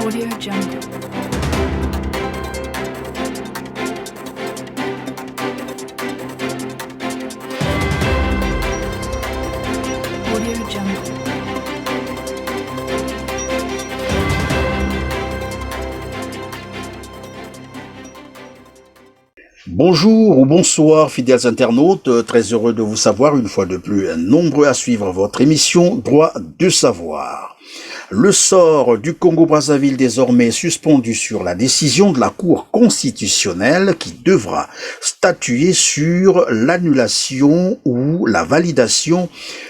Audio Jungle. Audio Jungle. Bonjour ou bonsoir fidèles internautes, très heureux de vous savoir une fois de plus nombreux à suivre votre émission Droit de savoir. Le sort du Congo-Brazzaville désormais suspendu sur la décision de la Cour constitutionnelle qui devra statuer sur l'annulation ou la validation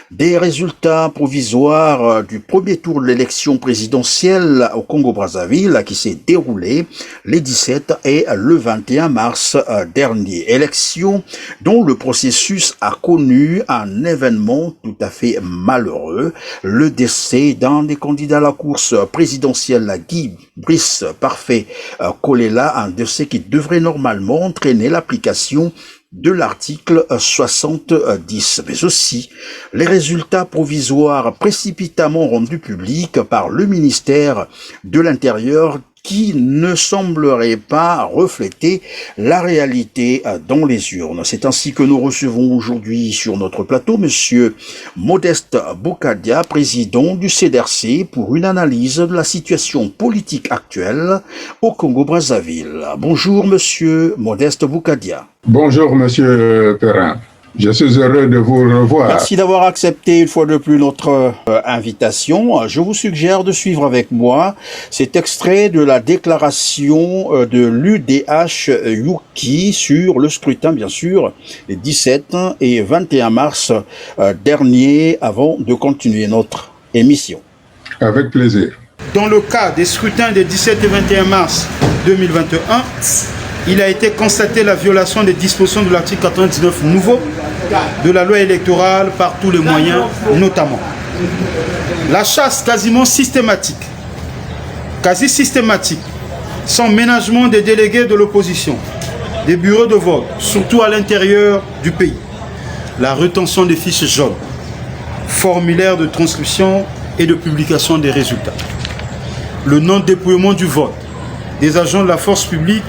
des résultats provisoires du premier tour de l'élection présidentielle au Congo-Brazzaville qui s'est déroulée les 17 et le 21 mars dernier. Élection dont le processus a connu un événement tout à fait malheureux, le décès d'un des candidats à la course présidentielle, Guy Brice Parfait Kolela, un décès qui devrait normalement entraîner l'application de l'article 70, mais aussi les résultats provisoires précipitamment rendus publics par le ministère de l'Intérieur qui ne semblerait pas refléter la réalité dans les urnes. C'est ainsi que nous recevons aujourd'hui sur notre plateau Monsieur Modeste Boukadia, président du CDRC, pour une analyse de la situation politique actuelle au Congo-Brazzaville. Bonjour Monsieur Modeste Boukadia. Bonjour Monsieur Perrin. Je suis heureux de vous revoir. Merci d'avoir accepté une fois de plus notre invitation. Je vous suggère de suivre avec moi cet extrait de la déclaration de l'UDH Yuki sur le scrutin, bien sûr, les 17 et 21 mars dernier, avant de continuer notre émission. Avec plaisir. Dans le cas des scrutins des 17 et 21 mars 2021, il a été constaté la violation des dispositions de l'article 99 nouveau de la loi électorale par tous les moyens, notamment la chasse quasi systématique, sans ménagement des délégués de l'opposition, des bureaux de vote, surtout à l'intérieur du pays, la rétention des fiches jaunes, formulaires de transcription et de publication des résultats, le non-dépouillement du vote des agents de la force publique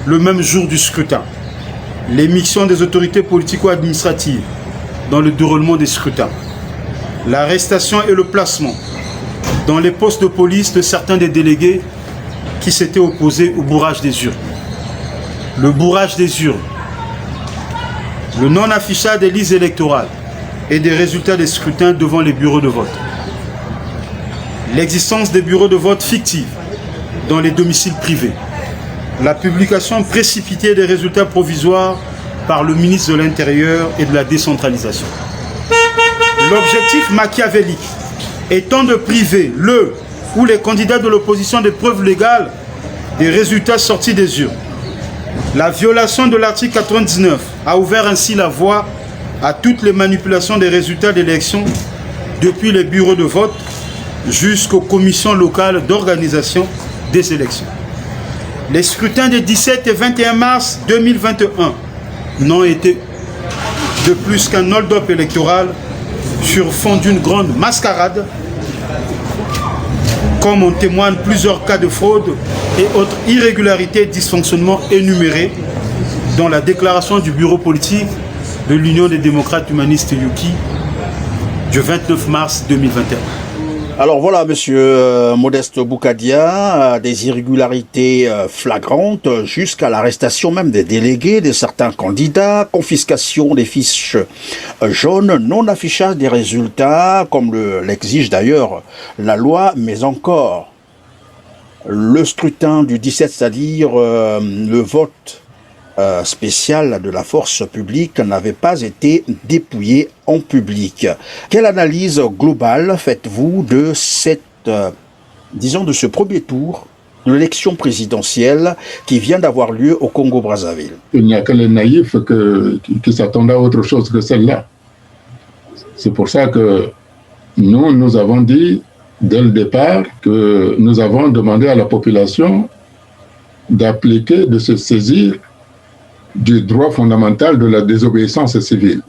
le même jour du scrutin, l'émission des autorités politico-administratives dans le déroulement des scrutins, l'arrestation et le placement dans les postes de police de certains des délégués qui s'étaient opposés au bourrage des urnes, le bourrage des urnes, le non-affichage des listes électorales et des résultats des scrutins devant les bureaux de vote, l'existence des bureaux de vote fictifs dans les domiciles privés, la publication précipitée des résultats provisoires par le ministre de l'Intérieur et de la décentralisation. L'objectif machiavélique étant de priver le ou les candidats de l'opposition des preuves légales des résultats sortis des urnes. La violation de l'article 99 a ouvert ainsi la voie à toutes les manipulations des résultats d'élection depuis les bureaux de vote jusqu'aux commissions locales d'organisation des élections. Les scrutins des 17 et 21 mars 2021 n'ont été de plus qu'un hold-up électoral sur fond d'une grande mascarade, comme en témoignent plusieurs cas de fraude et autres irrégularités et dysfonctionnements énumérés dans la déclaration du bureau politique de l'Union des démocrates humanistes Yuki du 29 mars 2021. Alors voilà, Monsieur Modeste Boukadia, des irrégularités flagrantes jusqu'à l'arrestation même des délégués de certains candidats, confiscation des fiches jaunes, non-affichage des résultats, comme l'exige d'ailleurs la loi, mais encore le scrutin du 17, c'est-à-dire le vote spécial de la force publique n'avait pas été dépouillé en public. Quelle analyse globale faites-vous de de ce premier tour de l'élection présidentielle qui vient d'avoir lieu au Congo-Brazzaville? Il n'y a que les naïfs qui s'attendaient à autre chose que celle-là. C'est pour ça que nous avons dit dès le départ que nous avons demandé à la population d'appliquer, de se saisir du droit fondamental de la désobéissance civile.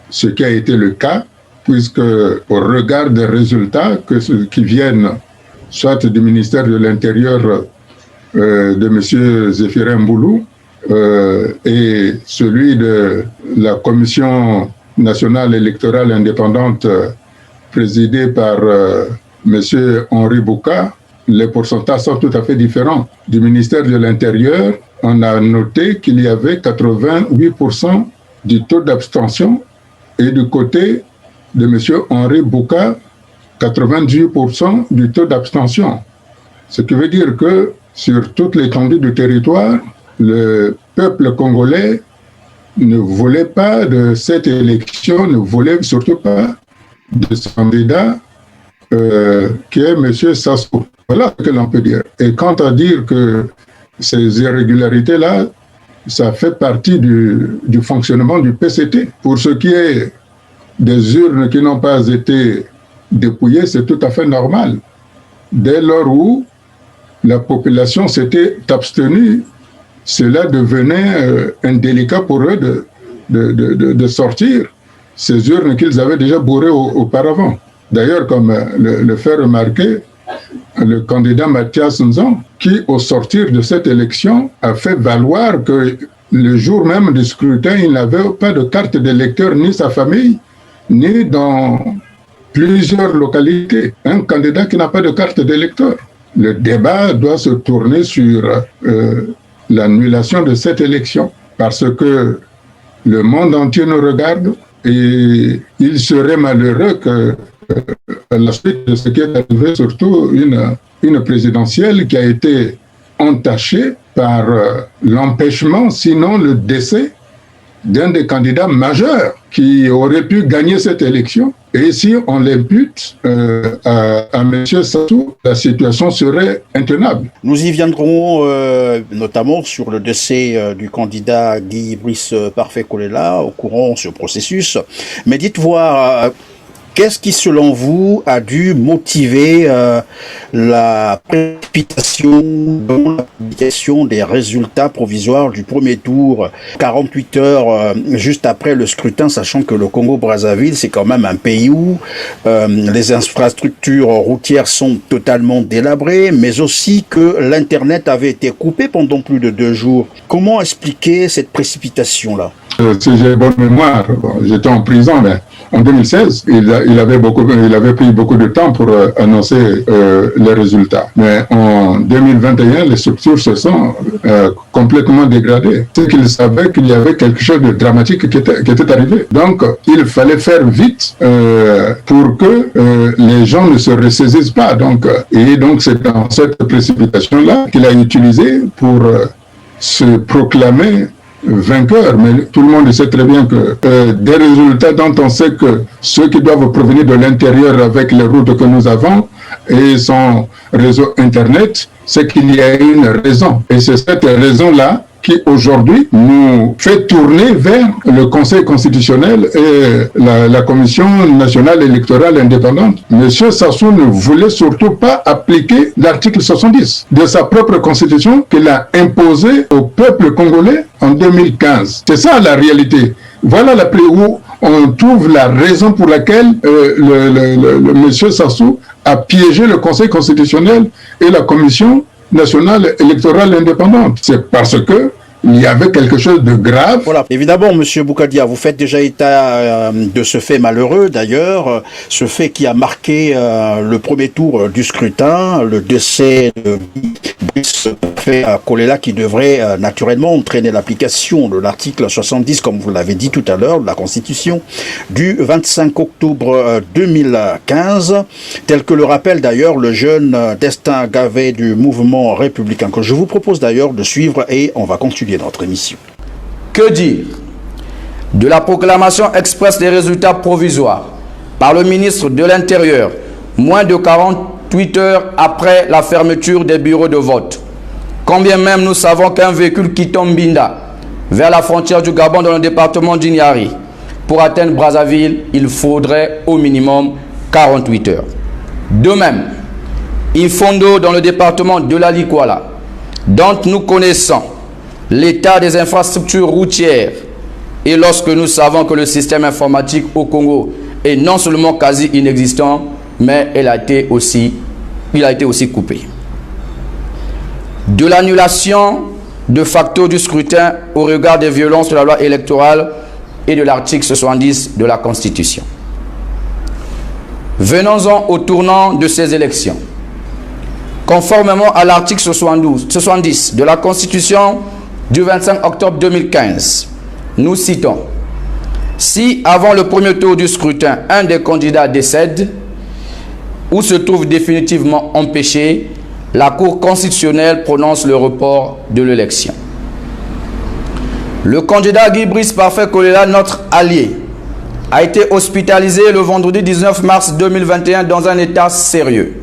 Ce qui a été le cas, puisque au regard des résultats qui viennent soit du ministère de l'Intérieur de M. Zéphirin Mboulou et celui de la Commission nationale électorale indépendante présidée par M. Henri Bouka, les pourcentages sont tout à fait différents. Du ministère de l'Intérieur, on a noté qu'il y avait 88% du taux d'abstention et du côté de M. Henri Bouka, 98% du taux d'abstention. Ce qui veut dire que sur toute l'étendue du territoire, le peuple congolais ne voulait pas de cette élection, ne voulait surtout pas de ce candidat qui est M. Sassou. Voilà ce que l'on peut dire. Et quant à dire que ces irrégularités-là, ça fait partie du fonctionnement du PCT. Pour ce qui est des urnes qui n'ont pas été dépouillées, c'est tout à fait normal. Dès lors où la population s'était abstenue, cela devenait indélicat pour eux de sortir ces urnes qu'ils avaient déjà bourrées auparavant. D'ailleurs, comme le fait remarquer le candidat Mathias Nzan, qui, au sortir de cette élection, a fait valoir que le jour même du scrutin, il n'avait pas de carte d'électeur, ni sa famille, ni dans plusieurs localités. Un candidat qui n'a pas de carte d'électeur. Le débat doit se tourner sur l'annulation de cette élection, parce que le monde entier nous regarde et il serait malheureux que à la suite de ce qui est arrivé, surtout une présidentielle qui a été entachée par l'empêchement, sinon le décès d'un des candidats majeurs qui aurait pu gagner cette élection. Et si on l'impute à M. Sassou, la situation serait intenable. Nous y viendrons notamment sur le décès du candidat Guy Brice Parfait Kolela au courant de ce processus. Mais dites-moi, qu'est-ce qui, selon vous, a dû motiver la précipitation dans la publication des résultats provisoires du premier tour, 48 heures juste après le scrutin, sachant que le Congo-Brazzaville, c'est quand même un pays où les infrastructures routières sont totalement délabrées, mais aussi que l'Internet avait été coupé pendant plus de 2 jours. Comment expliquer cette précipitation-là ? Si j'ai bonne mémoire, j'étais en prison, mais en 2016, il avait pris beaucoup de temps pour annoncer les résultats. Mais en 2021, les structures se sont complètement dégradées. C'est qu'ils savaient qu'il y avait quelque chose de dramatique qui était arrivé. Donc, il fallait faire vite pour que les gens ne se ressaisissent pas. Donc, c'est dans cette précipitation-là qu'il a utilisé pour se proclamer vainqueur, mais tout le monde sait très bien que des résultats dont on sait que ceux qui doivent provenir de l'intérieur avec les routes que nous avons et son réseau Internet, c'est qu'il y a une raison. Et c'est cette raison-là qui aujourd'hui nous fait tourner vers le Conseil constitutionnel et la Commission nationale électorale indépendante. Monsieur Sassou ne voulait surtout pas appliquer l'article 70 de sa propre constitution qu'il a imposé au peuple congolais en 2015. C'est ça la réalité. Voilà la où on trouve la raison pour laquelle le monsieur Sassou a piégé le Conseil constitutionnel et la Commission nationale électorale indépendante. C'est parce que il y avait quelque chose de grave. Voilà. Évidemment, Monsieur Boukadia, vous faites déjà état de ce fait malheureux, d'ailleurs, ce fait qui a marqué le premier tour du scrutin, le décès de Brice Parfait Kolela, qui devrait naturellement entraîner l'application de l'article 70, comme vous l'avez dit tout à l'heure, de la Constitution, du 25 octobre 2015, tel que le rappelle d'ailleurs le jeune Destin Gavet du mouvement républicain, que je vous propose d'ailleurs de suivre, et on va continuer notre émission. Que dire de la proclamation express des résultats provisoires par le ministre de l'Intérieur, moins de 48 heures après la fermeture des bureaux de vote? Combien même nous savons qu'un véhicule quittant Mbinda vers la frontière du Gabon dans le département d'Inyari, pour atteindre Brazzaville, il faudrait au minimum 48 heures. De même, Infondo dans le département de la Likwala, dont nous connaissons l'état des infrastructures routières, et lorsque nous savons que le système informatique au Congo est non seulement quasi inexistant, mais elle a été aussi il a été aussi coupé. De l'annulation de facto du scrutin au regard des violences de la loi électorale et de l'article 70 de la Constitution. Venons-en au tournant de ces élections. Conformément à l'article 70 de la Constitution du 25 octobre 2015, nous citons: si avant le premier tour du scrutin, un des candidats décède ou se trouve définitivement empêché, la Cour constitutionnelle prononce le report de l'élection. Le candidat Guy Brice Parfait Kolela, notre allié, a été hospitalisé le vendredi 19 mars 2021 dans un état sérieux.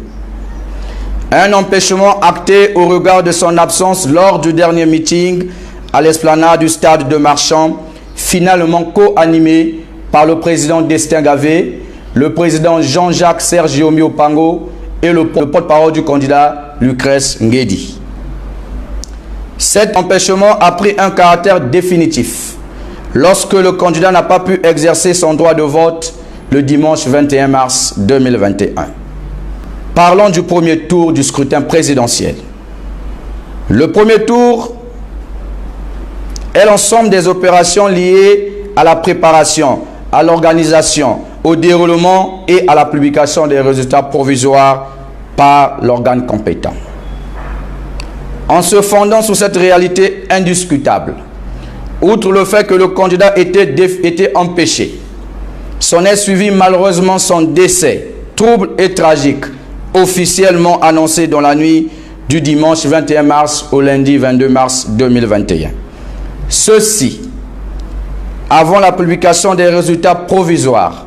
Un empêchement acté au regard de son absence lors du dernier meeting à l'esplanade du stade de Marchand, finalement co-animé par le président Destin Gavé, le président Jean-Jacques Sergio Miopango et le porte-parole du candidat Lucrèce Nguedi. Cet empêchement a pris un caractère définitif lorsque le candidat n'a pas pu exercer son droit de vote le dimanche 21 mars 2021. Parlons du premier tour du scrutin présidentiel. Le premier tour est l'ensemble des opérations liées à la préparation, à l'organisation, au déroulement et à la publication des résultats provisoires par l'organe compétent. En se fondant sur cette réalité indiscutable, outre le fait que le candidat était empêché, s'en est suivi malheureusement son décès, trouble et tragique, officiellement annoncé dans la nuit du dimanche 21 mars au lundi 22 mars 2021. Ceci, avant la publication des résultats provisoires,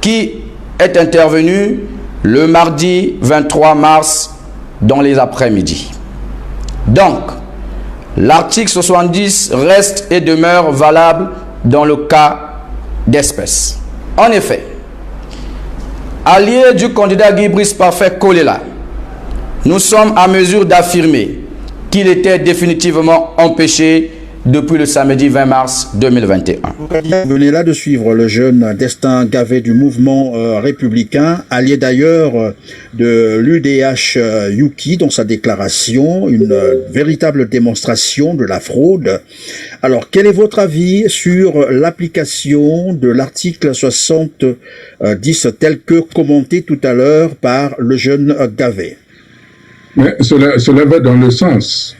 qui est intervenu le mardi 23 mars dans les après-midi. Donc, l'article 70 reste et demeure valable dans le cas d'espèce. En effet, alliés du candidat Guy Brice Parfait Kolela, nous sommes à mesure d'affirmer qu'il était définitivement empêché depuis le samedi 20 mars 2021. Vous venez là de suivre le jeune Destin Gavé du mouvement républicain, allié d'ailleurs de l'UDH Yuki dans sa déclaration, une véritable démonstration de la fraude. Alors, quel est votre avis sur l'application de l'article 70 tel que commenté tout à l'heure par le jeune Gavé? Mais cela va dans le sens...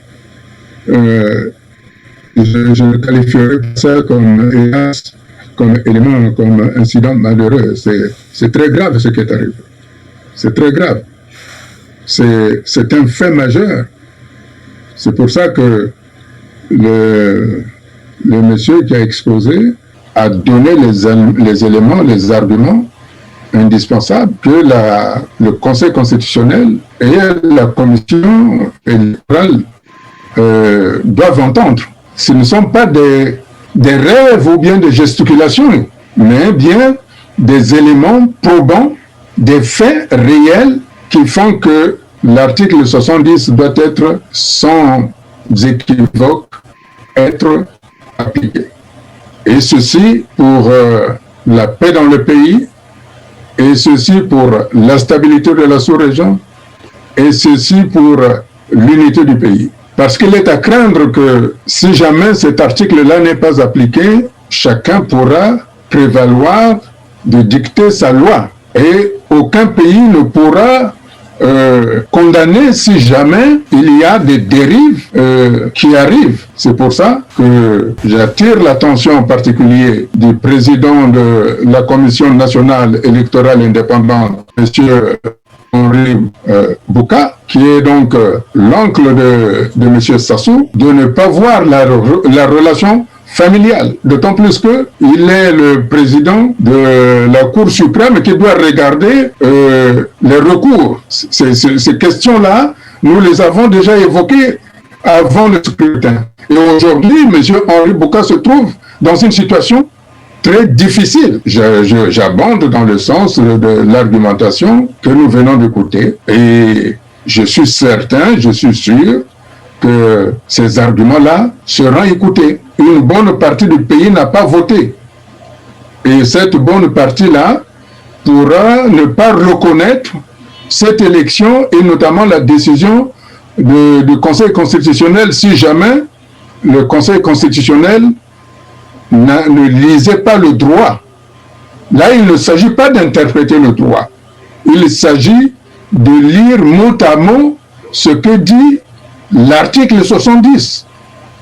Je ne qualifierais pas ça comme hélas, comme élément, comme incident malheureux. C'est très grave ce qui est arrivé. C'est très grave. C'est un fait majeur. C'est pour ça que le monsieur qui a exposé a donné les éléments, les arguments indispensables que le Conseil constitutionnel et la Commission électorale doivent entendre. Ce ne sont pas des rêves ou bien des gesticulations, mais bien des éléments probants, des faits réels qui font que l'article 70 doit être sans équivoque, être appliqué. Et ceci pour la paix dans le pays, et ceci pour la stabilité de la sous-région, et ceci pour l'unité du pays. Parce qu'il est à craindre que si jamais cet article-là n'est pas appliqué, chacun pourra prévaloir de dicter sa loi. Et aucun pays ne pourra condamner si jamais il y a des dérives qui arrivent. C'est pour ça que j'attire l'attention en particulier du président de la Commission nationale électorale indépendante, M. Henri Bouka, qui est donc l'oncle de M. Sassou, de ne pas voir la relation familiale, d'autant plus qu'il est le président de la Cour suprême qui doit regarder les recours. Ces questions-là, nous les avons déjà évoquées avant le scrutin. Et aujourd'hui, M. Henri Bouka se trouve dans une situation très difficile. J'abonde dans le sens de l'argumentation que nous venons d'écouter et je suis certain, je suis sûr que ces arguments-là seront écoutés. Une bonne partie du pays n'a pas voté. Et cette bonne partie-là pourra ne pas reconnaître cette élection et notamment la décision du Conseil constitutionnel si jamais le Conseil constitutionnel ne lisait pas le droit. Là, il ne s'agit pas d'interpréter le droit. Il s'agit de lire mot à mot ce que dit l'article 70.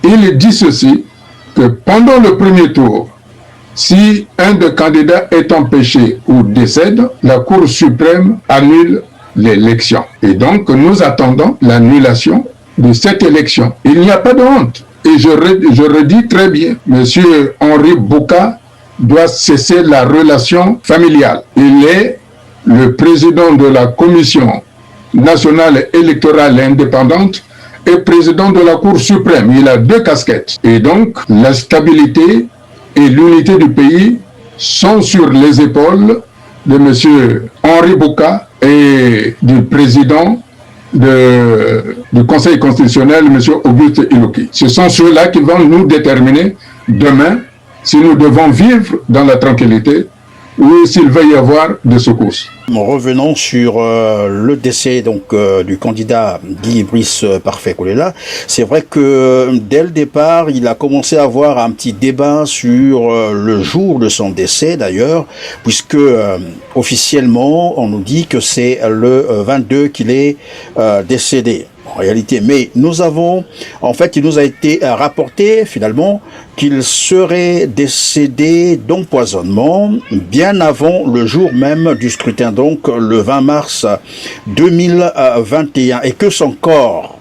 Il dit ceci, que pendant le premier tour, si un des candidats est empêché ou décède, la Cour suprême annule l'élection. Et donc, nous attendons l'annulation de cette élection. Il n'y a pas de honte. Et je redis très bien, M. Henri Bouka doit cesser la relation familiale. Il est le président de la Commission nationale électorale indépendante et président de la Cour suprême. Il a deux casquettes. Et donc, la stabilité et l'unité du pays sont sur les épaules de M. Henri Bouka et du président du Conseil constitutionnel, M. Auguste Iloki. Ce sont ceux-là qui vont nous déterminer demain si nous devons vivre dans la tranquillité ou s'il va y avoir des secousses. Revenons sur le décès du candidat Guy Brice Parfait Kolela. C'est vrai que dès le départ, il a commencé à avoir un petit débat sur le jour de son décès d'ailleurs, puisque officiellement on nous dit que c'est le 22 qu'il est décédé. En réalité, mais il nous a été rapporté finalement qu'il serait décédé d'empoisonnement bien avant le jour même du scrutin, donc le 20 mars 2021, et que son corps,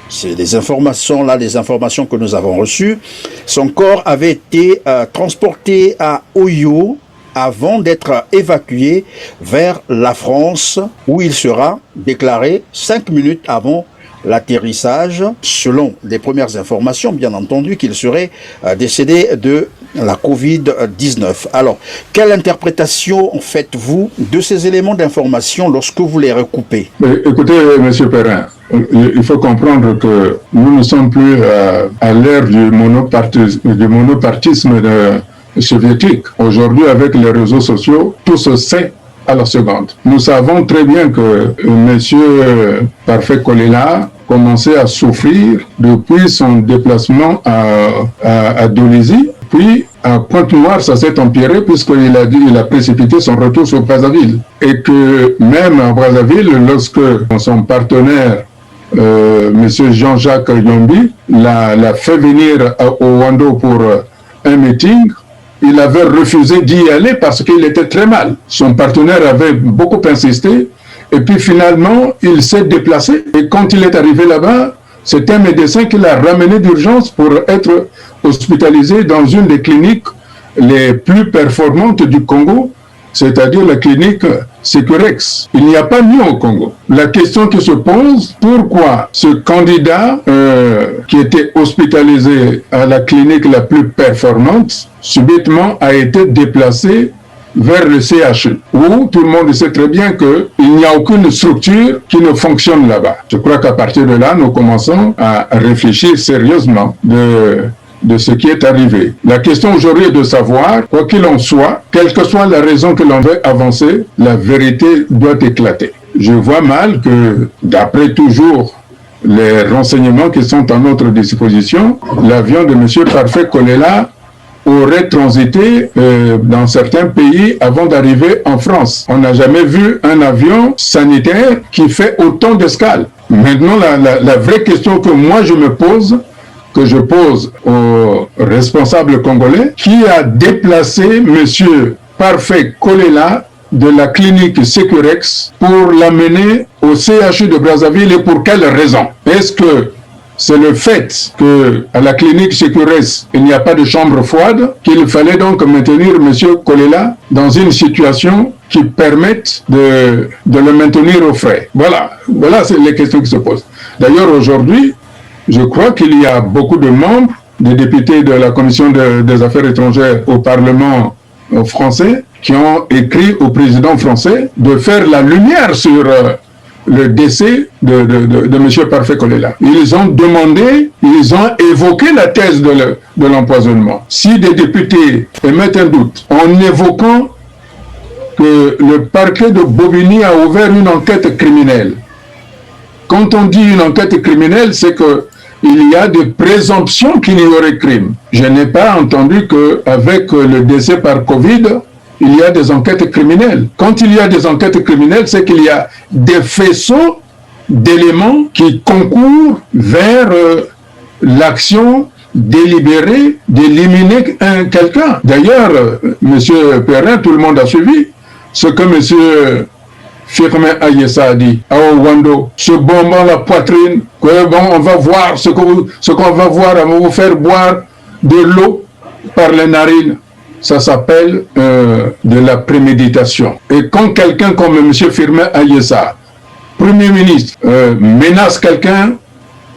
c'est les informations que nous avons reçues, son corps avait été transporté à Oyo avant d'être évacué vers la France, où il sera déclaré 5 minutes avant l'atterrissage, selon les premières informations, bien entendu, qu'il serait décédé de la Covid-19. Alors, quelle interprétation faites-vous de ces éléments d'information lorsque vous les recoupez? Écoutez, M. Perrin, il faut comprendre que nous ne sommes plus à l'ère du monopartisme soviétique. Aujourd'hui, avec les réseaux sociaux, tout se sait à la seconde. Nous savons très bien que M. Parfait Kolela commençait à souffrir depuis son déplacement à Dolisie. Puis, à Pointe-Noire, ça s'est empiré puisqu'il a précipité son retour sur Brazzaville. Et que même à Brazzaville, lorsque son partenaire, M. Jean-Jacques Yombi, l'a fait venir au Wando pour un meeting, il avait refusé d'y aller parce qu'il était très mal. Son partenaire avait beaucoup insisté. Et puis finalement, il s'est déplacé. Et quand il est arrivé là-bas, c'est un médecin qui l'a ramené d'urgence pour être hospitalisé dans une des cliniques les plus performantes du Congo, c'est-à-dire la clinique Securex. Il n'y a pas mieux au Congo. La question qui se pose, pourquoi ce candidat qui était hospitalisé à la clinique la plus performante, subitement a été déplacé vers le CHU, où tout le monde sait très bien qu'il n'y a aucune structure qui ne fonctionne là-bas. Je crois qu'à partir de là, nous commençons à réfléchir sérieusement de ce qui est arrivé. La question aujourd'hui est de savoir, quoi qu'il en soit, quelle que soit la raison que l'on veut avancer, la vérité doit éclater. Je vois mal que, d'après toujours les renseignements qui sont à notre disposition, l'avion de M. Parfait Kolela aurait transité dans certains pays avant d'arriver en France. On n'a jamais vu un avion sanitaire qui fait autant d'escales. Maintenant, la vraie question que moi je me pose, que je pose aux responsables congolais, qui a déplacé M. Parfait Kolela de la clinique Securex pour l'amener au CHU de Brazzaville et pour quelle raison? Est-ce que c'est le fait qu'à la clinique Securex, il n'y a pas de chambre froide, qu'il fallait donc maintenir M. Kolela dans une situation qui permette de le maintenir au frais? Voilà c'est les questions qui se posent. D'ailleurs, aujourd'hui, je crois qu'il y a beaucoup de membres, des députés de la Commission des Affaires étrangères au Parlement français, qui ont écrit au président français de faire la lumière sur le décès de M. Parfait Kolela. Ils ont demandé, ils ont évoqué la thèse de l'empoisonnement. Si des députés émettent un doute en évoquant que que le parquet de Bobigny a ouvert une enquête criminelle. Quand on dit une enquête criminelle, c'est qu'il y a des présomptions qu'il y aurait crime. Je n'ai pas entendu qu'avec le décès par Covid, il y a des enquêtes criminelles. Quand il y a des enquêtes criminelles, c'est qu'il y a des faisceaux d'éléments qui concourent vers l'action délibérée d'éliminer quelqu'un. D'ailleurs, M. Perrin, tout le monde a suivi ce que M. Firmin Ayessa a dit à Owando, se bombant la poitrine, que bon, on va voir ce qu'on va voir, on va vous faire boire de l'eau par les narines. Ça s'appelle de la préméditation. Et quand quelqu'un comme M. Firmin Ayessa, Premier ministre, menace quelqu'un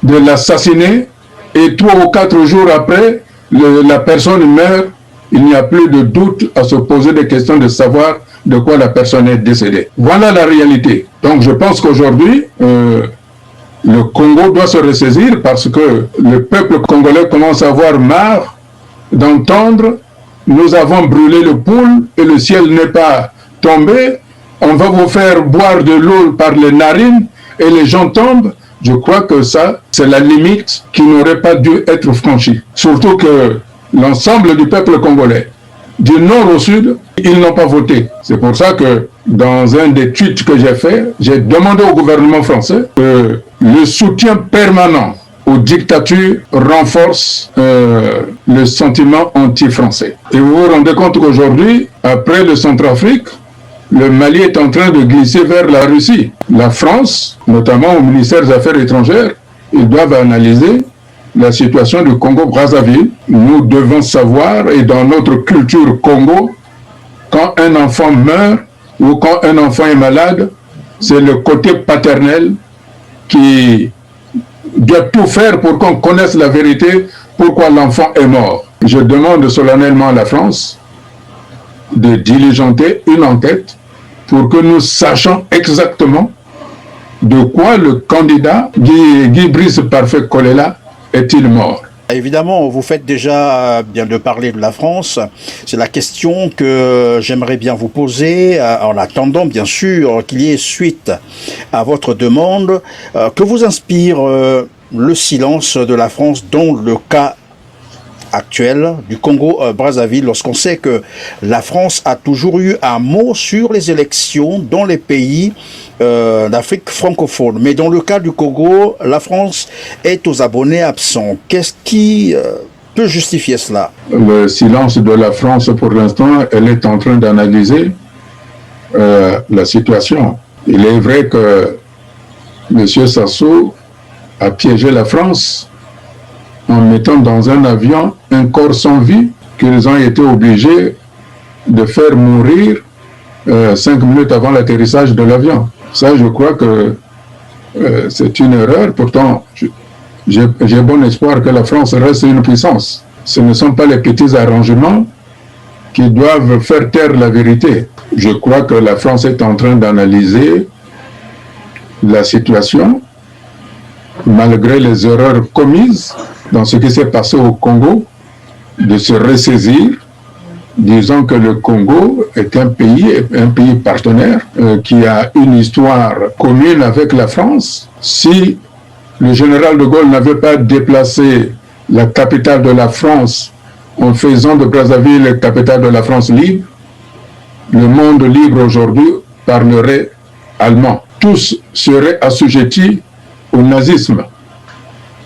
de l'assassiner et 3 ou 4 jours après, la personne meurt, il n'y a plus de doute à se poser des questions de savoir de quoi la personne est décédée. Voilà la réalité. Donc je pense qu'aujourd'hui, le Congo doit se ressaisir parce que le peuple congolais commence à avoir marre d'entendre « Nous avons brûlé le poule et le ciel n'est pas tombé, on va vous faire boire de l'eau par les narines et les gens tombent ». Je crois que ça, c'est la limite qui n'aurait pas dû être franchie. Surtout que l'ensemble du peuple congolais, du nord au sud, ils n'ont pas voté. C'est pour ça que dans un des tweets que j'ai fait, j'ai demandé au gouvernement français que le soutien permanent aux dictatures renforce le sentiment anti-français. Et vous vous rendez compte qu'aujourd'hui, après le Centrafrique, le Mali est en train de glisser vers la Russie. La France, notamment au ministère des Affaires étrangères, ils doivent analyser la situation du Congo-Brazzaville. Nous devons savoir, et dans notre culture Congo, quand un enfant meurt ou quand un enfant est malade, c'est le côté paternel qui doit tout faire pour qu'on connaisse la vérité, pourquoi l'enfant est mort. Je demande solennellement à la France de diligenter une enquête pour que nous sachions exactement de quoi le candidat Guy Brice Parfait Kolela est-il mort. Évidemment, vous faites déjà bien de parler de la France. C'est la question que j'aimerais bien vous poser, en attendant bien sûr qu'il y ait suite à votre demande. Que vous inspire le silence de la France dans le cas actuel du Congo-Brazzaville, lorsqu'on sait que la France a toujours eu un mot sur les élections dans les pays d'Afrique francophone. Mais dans le cas du Congo, la France est aux abonnés absents. Qu'est-ce qui peut justifier cela? Le silence de la France, pour l'instant, elle est en train d'analyser la situation. Il est vrai que M. Sassou a piégé la France en mettant dans un avion un corps sans vie qu'ils ont été obligés de faire mourir 5 minutes avant l'atterrissage de l'avion. Ça, je crois que c'est une erreur. Pourtant, j'ai bon espoir que la France reste une puissance. Ce ne sont pas les petits arrangements qui doivent faire taire la vérité. Je crois que la France est en train d'analyser la situation, malgré les erreurs commises dans ce qui s'est passé au Congo, de se ressaisir, disant que le Congo est un pays partenaire qui a une histoire commune avec la France. Si le général de Gaulle n'avait pas déplacé la capitale de la France en faisant de Brazzaville la capitale de la France libre, le monde libre aujourd'hui parlerait allemand. Tous seraient assujettis au nazisme.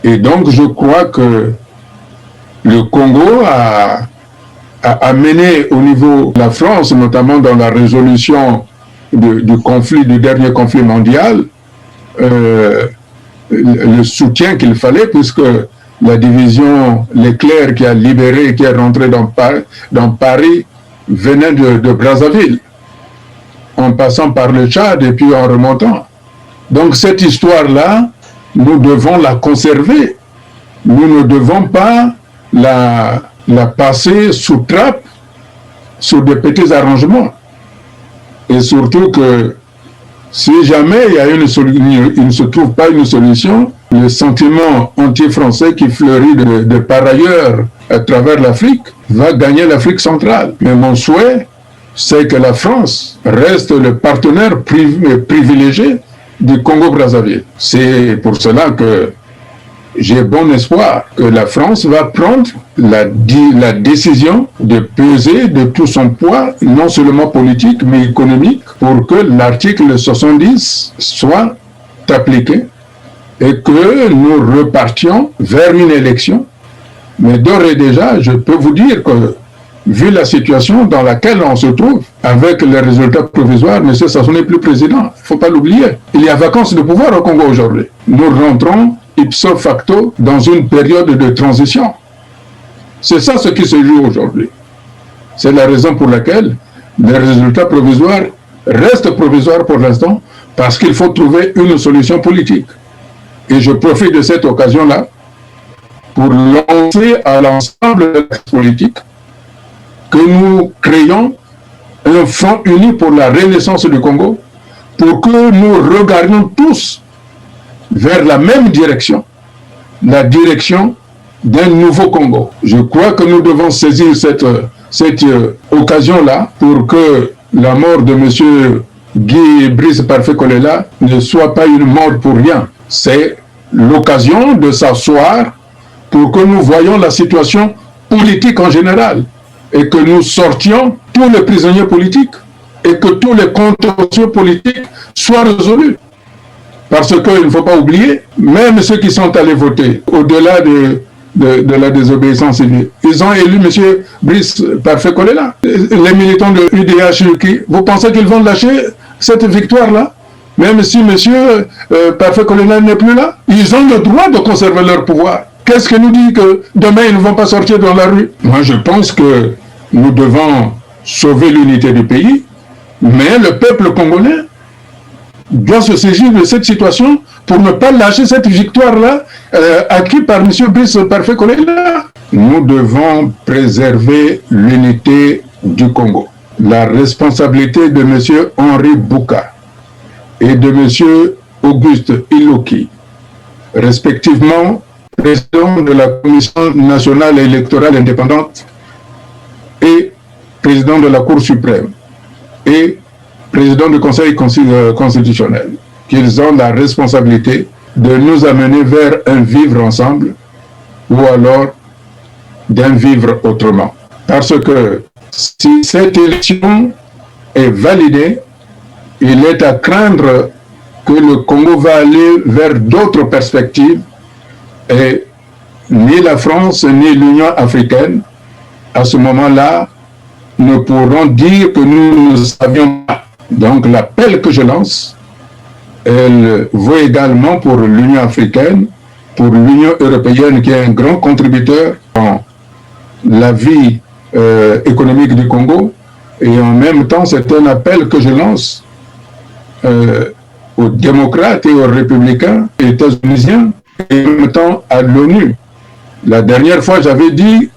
Et donc, je crois que le Congo a amené au niveau de la France, notamment dans la résolution du conflit, du dernier conflit mondial, le soutien qu'il fallait, puisque la division Leclerc qui a libéré, qui est rentrée dans Paris, venait de Brazzaville, en passant par le Tchad et puis en remontant. Donc cette histoire-là, nous devons la conserver. Nous ne devons pas la passer sous trappe, sur des petits arrangements. Et surtout que si jamais il ne se trouve pas une solution, le sentiment anti-français qui fleurit de par ailleurs à travers l'Afrique va gagner l'Afrique centrale. Mais mon souhait, c'est que la France reste le partenaire privilégié du Congo-Brazzaville. C'est pour cela que j'ai bon espoir que la France va prendre la décision de peser de tout son poids, non seulement politique, mais économique, pour que l'article 70 soit appliqué et que nous repartions vers une élection. Mais d'ores et déjà, je peux vous dire que, vu la situation dans laquelle on se trouve, avec les résultats provisoires, M. Sassou n'est plus président. Il ne faut pas l'oublier. Il y a vacances de pouvoir au Congo aujourd'hui. Nous rentrons ipso facto dans une période de transition. C'est ça ce qui se joue aujourd'hui. C'est la raison pour laquelle les résultats provisoires restent provisoires pour l'instant, parce qu'il faut trouver une solution politique. Et je profite de cette occasion-là pour lancer à l'ensemble de la politique que nous créons un front uni pour la renaissance du Congo, pour que nous regardions tous vers la même direction, la direction d'un nouveau Congo. Je crois que nous devons saisir cette occasion-là pour que la mort de M. Guy Brice Parfait Kolela ne soit pas une mort pour rien. C'est l'occasion de s'asseoir pour que nous voyions la situation politique en général et que nous sortions tous les prisonniers politiques et que tous les contentieux politiques soient résolus. Parce qu'il ne faut pas oublier, même ceux qui sont allés voter, au-delà de la désobéissance civile, ils ont élu M. Brice Parfait Kolela. Les militants de l'UDH, vous pensez qu'ils vont lâcher cette victoire-là? Même si M. Parfait Kolela n'est plus là, ils ont le droit de conserver leur pouvoir. Qu'est-ce qui nous dit que demain ils ne vont pas sortir dans la rue? Moi je pense que nous devons sauver l'unité du pays, mais le peuple congolais doit se saisir de cette situation pour ne pas lâcher cette victoire-là acquise par M. Brice Parfait Kolela. Nous devons préserver l'unité du Congo. La responsabilité de M. Henri Bouka et de M. Auguste Iloki, respectivement président de la Commission nationale électorale indépendante et président de la Cour suprême et président du Conseil constitutionnel, qu'ils ont la responsabilité de nous amener vers un vivre ensemble ou alors d'un vivre autrement. Parce que si cette élection est validée, il est à craindre que le Congo va aller vers d'autres perspectives et ni la France ni l'Union africaine, à ce moment-là, ne pourront dire que nous ne savions pas. Donc l'appel que je lance, elle vaut également pour l'Union africaine, pour l'Union européenne qui est un grand contributeur dans la vie économique du Congo, et en même temps c'est un appel que je lance aux démocrates et aux républicains états-unisiens, et en même temps à l'ONU. La dernière fois j'avais dit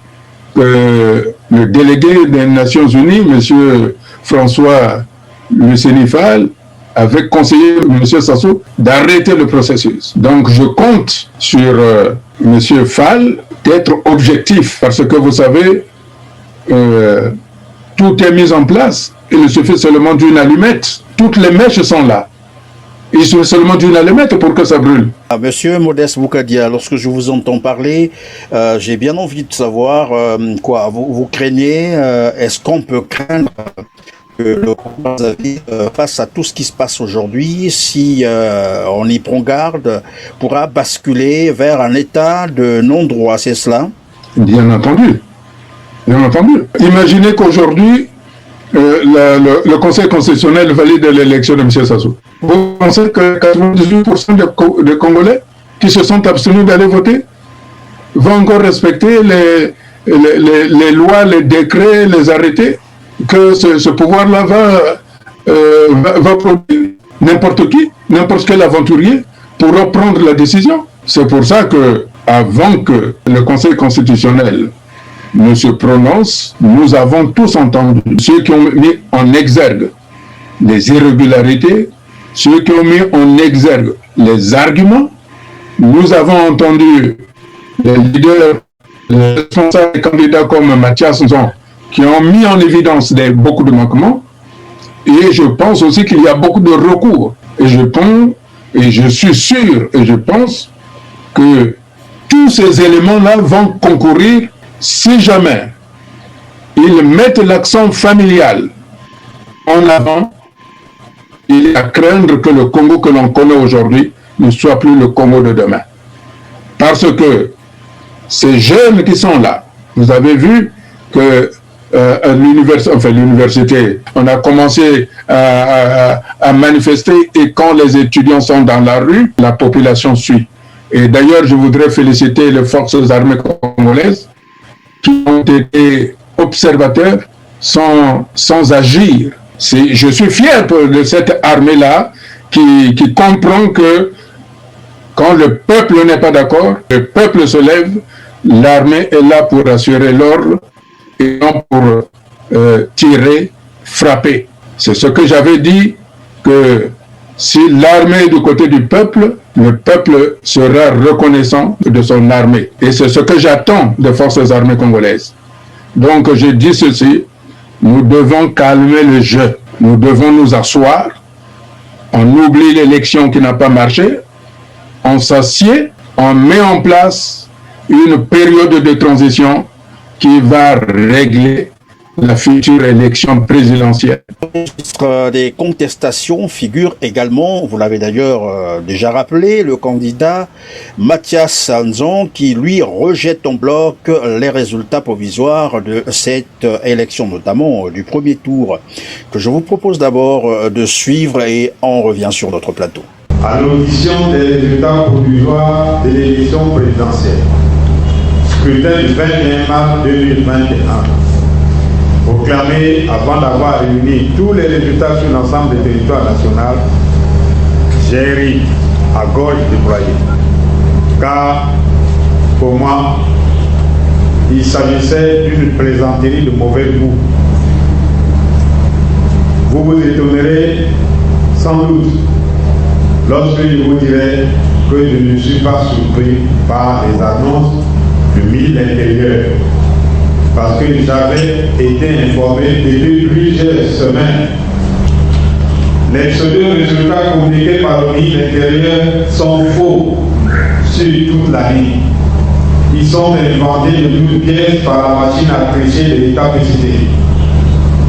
que le délégué des Nations Unies, M. François Lucénifal, avait conseillé M. Sassou d'arrêter le processus. Donc je compte sur M. Fall d'être objectif, parce que vous savez, tout est mis en place. Il suffit seulement d'une allumette. Toutes les mèches sont là. Il suffit seulement d'une allumette pour que ça brûle. Monsieur Modeste Boukadia, lorsque je vous entends parler, j'ai bien envie de savoir quoi vous craignez. Est-ce qu'on peut craindre que le Congo face à tout ce qui se passe aujourd'hui, si on y prend garde, pourra basculer vers un état de non-droit, c'est cela? Bien entendu. Bien entendu. Imaginez qu'aujourd'hui, le Conseil constitutionnel valide l'élection de M. Sassou. Vous pensez que 98% des Congolais qui se sont abstenus d'aller voter vont encore respecter les lois, les décrets, les arrêtés que ce pouvoir-là va produire? N'importe qui, n'importe quel aventurier pourra prendre la décision. C'est pour ça que, avant que le Conseil constitutionnel ne se prononce, nous avons tous entendu ceux qui ont mis en exergue les irrégularités, ceux qui ont mis en exergue les arguments. Nous avons entendu les leaders, les responsables candidats comme Mathias Nzon qui ont mis en évidence beaucoup de manquements. Et je pense aussi qu'il y a beaucoup de recours. Et je suis sûr et je pense que tous ces éléments-là vont concourir si jamais ils mettent l'accent familial en avant. Il est à craindre que le Congo que l'on connaît aujourd'hui ne soit plus le Congo de demain. Parce que ces jeunes qui sont là, vous avez vu que l'université, on a commencé à manifester et quand les étudiants sont dans la rue, la population suit. Et d'ailleurs, je voudrais féliciter les forces armées congolaises qui ont été observateurs sans agir. Je suis fier de cette armée-là qui comprend que quand le peuple n'est pas d'accord, le peuple se lève, l'armée est là pour assurer l'ordre et non pour tirer, frapper. C'est ce que j'avais dit, que si l'armée est du côté du peuple, le peuple sera reconnaissant de son armée. Et c'est ce que j'attends des forces armées congolaises. Donc je dis ceci, nous devons calmer le jeu. Nous devons nous asseoir, on oublie l'élection qui n'a pas marché, on s'assied, on met en place une période de transition qui va régler la future élection présidentielle. Des contestations figurent également, vous l'avez d'ailleurs déjà rappelé, le candidat Mathias Sanzon qui lui rejette en bloc les résultats provisoires de cette élection, notamment du premier tour, que je vous propose d'abord de suivre et on revient sur notre plateau. À l'audition des résultats provisoires de l'élection présidentielle, scrutin du 21 mars 2021, proclamé avant d'avoir réuni tous les résultats sur l'ensemble des territoires nationaux, j'ai ri à gorge déployée. Car, pour moi, il s'agissait d'une plaisanterie de mauvais goût. Vous vous étonnerez sans doute lorsque je vous dirai que je ne suis pas surpris par les annonces du ministre de l'Intérieur, parce que j'avais été informé depuis plusieurs semaines. Les pseudo-résultats communiqués par le ministre de l'Intérieur sont faux sur toute la ligne. Ils sont inventés de toutes pièces par la machine à tricher de l'État précité.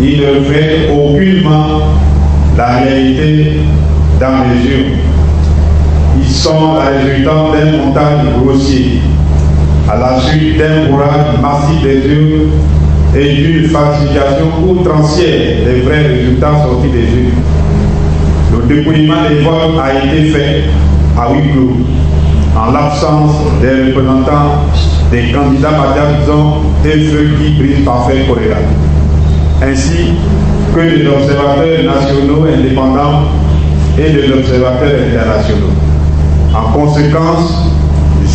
Ils ne reflètent aucunement la réalité dans les urnes. Ils sont la résultante d'un montage grossier à la suite d'un bourrage massif des urnes et d'une falsification outrancière des vrais résultats sortis des urnes. Le dépouillement des votes a été fait à huis clos, en l'absence des représentants des candidats Mathias et ceux qui brisent parfait choléra, ainsi que des observateurs nationaux indépendants et des observateurs internationaux. En conséquence,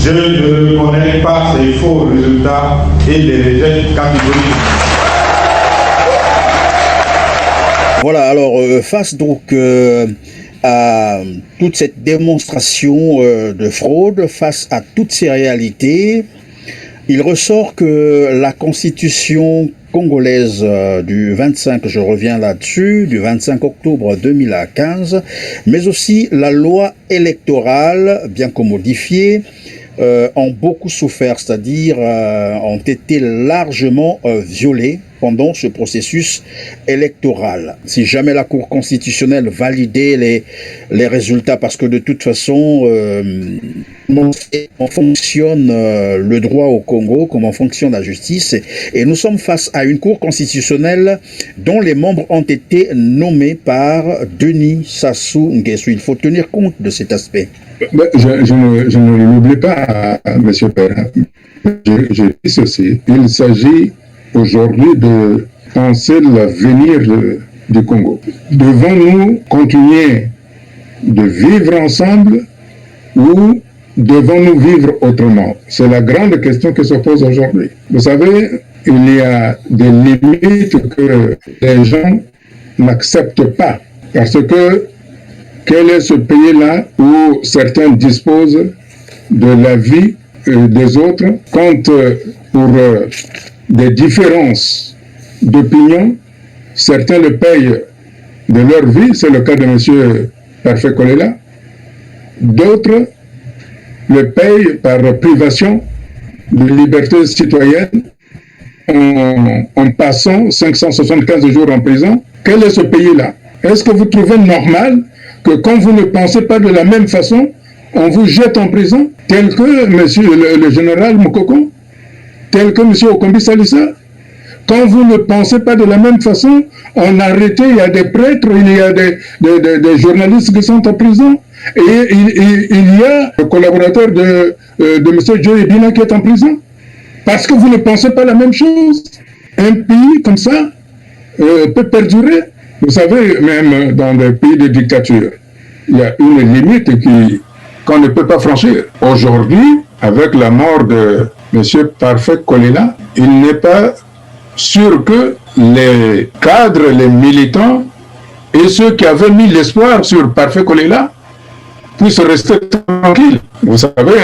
je ne reconnais pas ces faux résultats et les rejette catégoriquement. Voilà, alors face donc à toute cette démonstration de fraude, face à toutes ces réalités, il ressort que la constitution congolaise du 25, je reviens là-dessus, du 25 octobre 2015, mais aussi la loi électorale, bien que modifiée, ont beaucoup souffert, c'est-à-dire ont été largement violées pendant ce processus électoral. Si jamais la Cour constitutionnelle validait les résultats, parce que de toute façon, comment fonctionne le droit au Congo, comment fonctionne la justice, et nous sommes face à une Cour constitutionnelle dont les membres ont été nommés par Denis Sassou Nguesso. Il faut tenir compte de cet aspect. Je ne l'oublie pas, M. Perrin. Je dis ceci. Il s'agit aujourd'hui de penser l'avenir du Congo. Devons-nous continuer de vivre ensemble ou devons-nous vivre autrement? C'est la grande question qui se pose aujourd'hui. Vous savez, il y a des limites que les gens n'acceptent pas parce que quel est ce pays-là où certains disposent de la vie des autres quand pour des différences d'opinion, certains le payent de leur vie, c'est le cas de M. Parfait Kolela. D'autres le payent par privation de liberté citoyenne en passant 575 jours en prison. Quel est ce pays-là? Est-ce que vous trouvez normal que quand vous ne pensez pas de la même façon, on vous jette en prison, tel que le général Moukoko, tel que M. Okombi Salissa? Quand vous ne pensez pas de la même façon, on a arrêté, il y a des prêtres, il y a des journalistes qui sont en prison, et il y a le collaborateur de M. Joe Ebina qui est en prison. Parce que vous ne pensez pas la même chose. Un pays comme ça peut perdurer. Vous savez, même dans des pays de dictature, il y a une limite qu'on ne peut pas franchir. Aujourd'hui, avec la mort de M. Parfait Kolela, il n'est pas sûr que les cadres, les militants et ceux qui avaient mis l'espoir sur Parfait Kolela puissent rester tranquilles. Vous savez,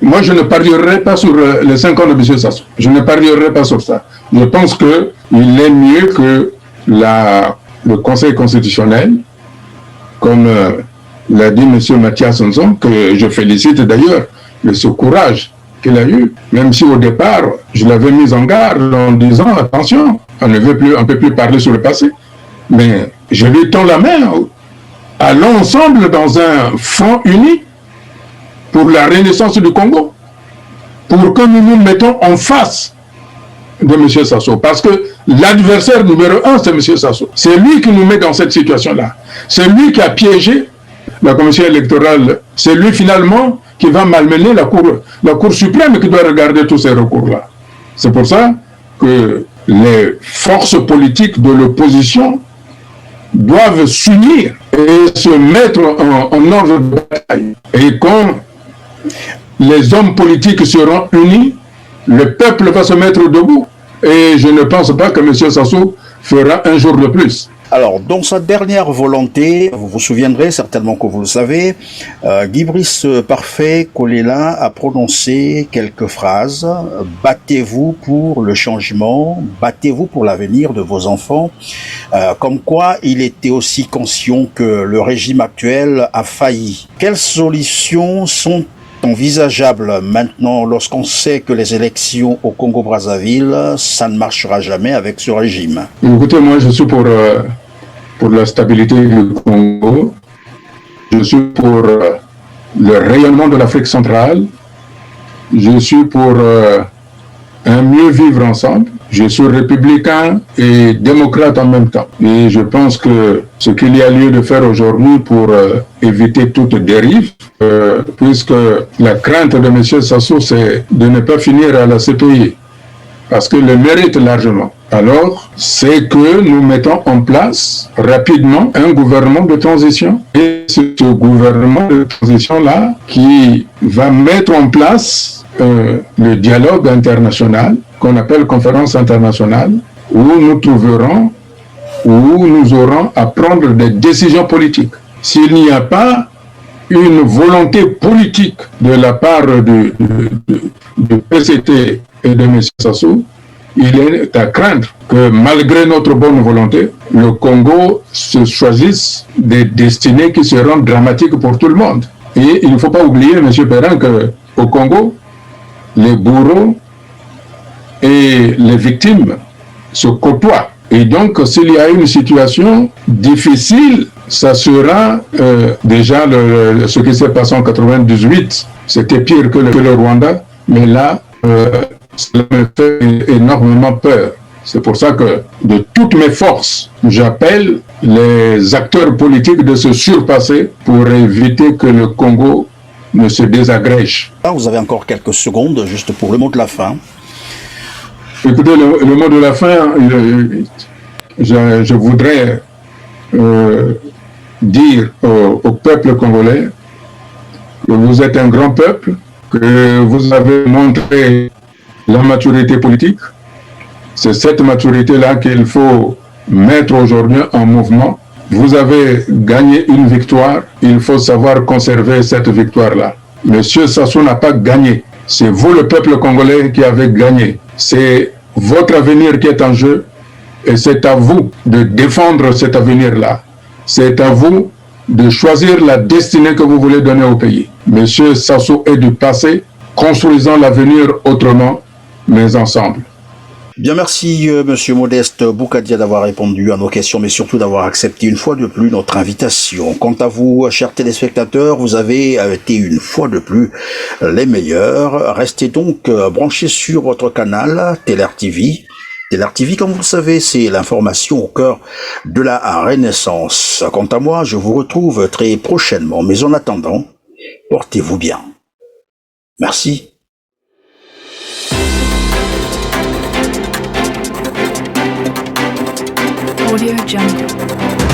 moi je ne parierai pas sur les 5 ans de M. Sassou. Je ne parierai pas sur ça. Je pense qu'il est mieux que le Conseil constitutionnel, comme l'a dit M. Mathias Sonson, que je félicite d'ailleurs de ce courage qu'il a eu, même si au départ, je l'avais mis en garde en disant, attention, on ne peut plus parler sur le passé. Mais je lui tends la main, allons ensemble dans un front uni pour la renaissance du Congo, pour que nous nous mettons en face de M. Sassou. Parce que l'adversaire numéro 1, c'est M. Sassou. C'est lui qui nous met dans cette situation-là. C'est lui qui a piégé la commission électorale. C'est lui finalement qui va malmener la Cour suprême qui doit regarder tous ces recours-là. C'est pour ça que les forces politiques de l'opposition doivent s'unir et se mettre en ordre de bataille. Et quand les hommes politiques seront unis, le peuple va se mettre debout. Et je ne pense pas que M. Sassou fera un jour de plus. Alors, dans sa dernière volonté, vous vous souviendrez certainement que vous le savez, Guy Brice Parfait Kolela a prononcé quelques phrases. Battez-vous pour le changement, battez-vous pour l'avenir de vos enfants. Comme quoi, il était aussi conscient que le régime actuel a failli. Quelles solutions sont envisageables maintenant lorsqu'on sait que les élections au Congo-Brazzaville, ça ne marchera jamais avec ce régime? Écoutez, moi je suis pour la stabilité du Congo, je suis pour le rayonnement de l'Afrique centrale, je suis pour un mieux vivre ensemble. Je suis républicain et démocrate en même temps. Et je pense que ce qu'il y a lieu de faire aujourd'hui pour éviter toute dérive, puisque la crainte de M. Sassou, c'est de ne pas finir à la CPI, parce qu'il le mérite largement. Alors, c'est que nous mettons en place rapidement un gouvernement de transition. Et c'est ce gouvernement de transition-là qui va mettre en place le dialogue international, qu'on appelle conférence internationale, où nous aurons à prendre des décisions politiques. S'il n'y a pas une volonté politique de la part du PCT et de M. Sassou, il est à craindre que malgré notre bonne volonté, le Congo se choisisse des destinées qui seront dramatiques pour tout le monde. Et il ne faut pas oublier, M. Perrin, qu'au Congo, les bourreaux et les victimes se côtoient. Et donc, s'il y a une situation difficile, ça sera déjà ce qui s'est passé en 98. C'était pire que le Rwanda, mais là, cela me fait énormément peur. C'est pour ça que, de toutes mes forces, j'appelle les acteurs politiques de se surpasser pour éviter que le Congo ne se désagrège. Vous avez encore quelques secondes, juste pour le mot de la fin. Écoutez, le mot de la fin, je voudrais dire au peuple congolais que vous êtes un grand peuple, que vous avez montré la maturité politique. C'est cette maturité-là qu'il faut mettre aujourd'hui en mouvement. Vous avez gagné une victoire, il faut savoir conserver cette victoire-là. Monsieur Sassou n'a pas gagné. C'est vous, le peuple congolais, qui avez gagné. C'est votre avenir qui est en jeu et c'est à vous de défendre cet avenir-là. C'est à vous de choisir la destinée que vous voulez donner au pays. Monsieur Sassou est du passé, construisons l'avenir autrement, mais ensemble. Bien, merci Monsieur Modeste Boukadia d'avoir répondu à nos questions, mais surtout d'avoir accepté une fois de plus notre invitation. Quant à vous, chers téléspectateurs, vous avez été une fois de plus les meilleurs. Restez donc branchés sur votre canal TLR TV. TLR TV, comme vous le savez, c'est l'information au cœur de la Renaissance. Quant à moi, je vous retrouve très prochainement, mais en attendant, portez-vous bien. Merci. Audio Jungle.